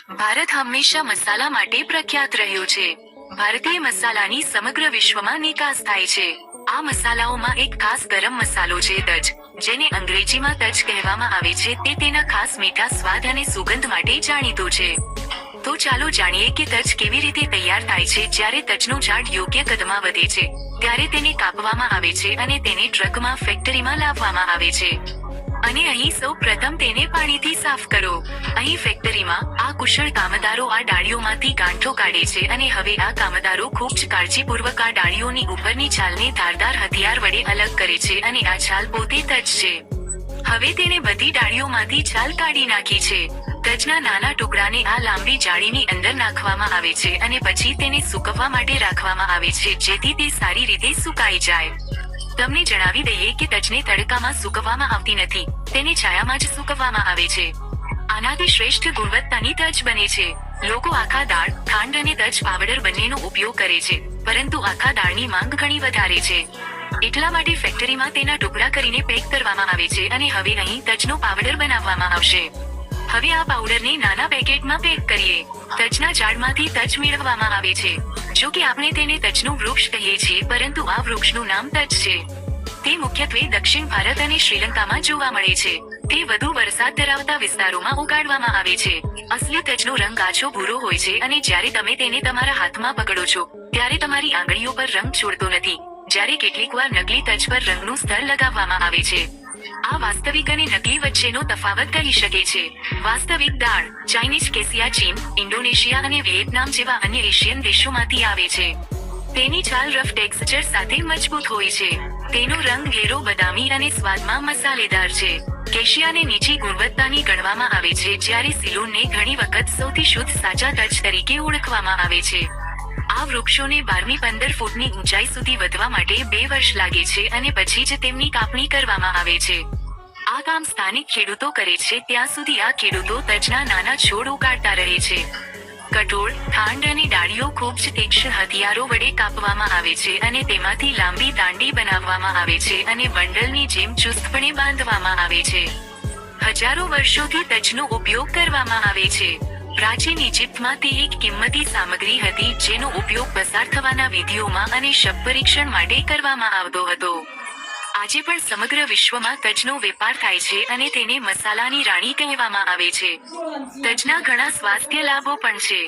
ભારત હંમેશા મસાલા માટે પ્રખ્યાત રહ્યું છે. ભારતીય મસાલાની સમગ્ર વિશ્વમાં નિકાસ થાય છે. આ મસાલાઓમાં એક ખાસ ગરમ મસાલો છે તજ, જેને અંગ્રેજીમાં તજ કહેવામાં આવે છે. તે તેના ખાસ મીઠા સ્વાદ અને સુગંધ માટે જાણીતો છે. તો ચાલો જાણીએ કે તજ કેવી રીતે તૈયાર થાય છે. જ્યારે તજનું ઝાડ યોગ્ય કદમાં વધે છે, ત્યારે તેને કાપવામાં આવે છે અને તેને ટ્રકમાં ફેક્ટરીમાં લાવવામાં આવે છે. અને અહીં સૌ પ્રથમ તેને પાણીથી સાફ કરો. અહીં ફેક્ટરીમાં આ કુશળ કામદારો આ ડાળીઓમાંથી ગાંઠો કાઢે છે અને હવે આ કામદારો ખૂબ જ કાળજીપૂર્વક આ ડાળીઓની ઉપરની છાલને ધારદાર હથિયાર વડે અલગ કરે છે અને આ છાલ પોતે તજ છે. હવે તેને બધી ડાળીઓમાંથી છાલ કાઢી નાખી છે. તજના નાના ટુકડાને આ લાંબી જાળીની અંદર નાખવામાં આવે છે અને પછી તેને સૂકવવા માટે રાખવામાં આવે છે, જેથી તે સારી રીતે સુકાઈ જાય. તમને જણાવી દઈએ કે તજને તડકામાં સૂકવવામાં આવતી નથી, તેને છાયામાં જ સૂકવવામાં આવે છે. આનાથી શ્રેષ્ઠ ગુણવત્તાની તજ બને છે. લોકો આખા દાળ, ખાંડ અને તજ પાવડર બંનેનો ઉપયોગ કરે છે, પરંતુ આખા દાળની માંગ ઘણી વધારે છે. એટલા માટે ફેક્ટરીમાં તેના ટુકડા કરીને પેક કરવામાં આવે છે અને હવે અહીં તજનો પાવડર બનાવવામાં આવશે. હવે આ પાવડરને નાના પેકેટમાં પેક કરીએ. તજના ઝાડમાંથી તજ મેળવવામાં આવે છે. જો કે આપણે તેને તજનું વૃક્ષ કહીએ છીએ, પરંતુ આ વૃક્ષનું નામ તજ છે. તે મુખ્યત્વે દક્ષિણ ભારત અને શ્રીલંકામાં જોવા મળે છે. તે વધુ વરસાદ ધરાવતા વિસ્તારોમાં ઉગાડવામાં આવે છે. અસલી તજનો રંગ આછો ભૂરો હોય છે અને જ્યારે તમે તેને તમારા હાથમાં પકડો છો, ત્યારે તમારી આંગળીઓ પર રંગ છોડતો નથી. જ્યારે કેટલીકવાર નકલી તજ પર રંગનું સ્તર લગાવવામાં આવે છે. આ વાસ્તવિક અને નકલી વચ્ચેનો તફાવત કહી શકે છે. વાસ્તવિક દાળ ચાઇનીઝ કેસિયા ચીન, ઇન્ડોનેશિયા અને વિયેતનામ જેવા અન્ય એશિયન દેશોમાંથી આવે છે. તેની છાલ રફ ટેક્સચર સાથે મજબૂત હોય છે. તેનો રંગ ઘેરો બદામી અને સ્વાદમાં મસાલેદાર છે. કેશિયાને નીચી ગુણવત્તાની ગણવામાં આવે છે, જ્યારે સિલોનને ઘણી વખત સૌથી શુદ્ધ સાચા તજ તરીકે ઓળખવામાં આવે છે. આ વૃક્ષોને 12-15 ફૂટની ઊંચાઈ સુધી વધવા માટે 2 વર્ષ લાગે છે અને પછી જ તેમની કાપણી કરવામાં આવે છે. આ કામ સ્થાનિક ખેડૂતો કરે છે. ત્યાં સુધી આ ખેડૂતો તજના નાના છોડ ઉગાડતા રહે છે. કઠોળ, ખાંડ અને ડાળીઓ ખૂબ જ તીક્ષ્ણ હથિયારો વડે કાપવામાં આવે છે અને તેમાંથી લાંબી દાંડી બનાવવામાં આવે છે અને બંડલની જેમ ચુસ્તપણે બાંધવામાં આવે છે. હજારો વર્ષોથી તજનો ઉપયોગ કરવામાં આવે છે. પ્રાચીન ઇજિપ્તમાં તે એક કિંમતી સામગ્રી હતી, જેનો ઉપયોગ પસાર થવાના વિધિઓમાં અને શબ પરીક્ષણ માટે કરવામાં આવતો હતો. આજે પણ સમગ્ર વિશ્વમાં તજનો વેપાર થાય છે અને તેને મસાલાની રાણી કહેવામાં આવે છે. તજના ઘણા સ્વાસ્થ્ય લાભો પણ છે.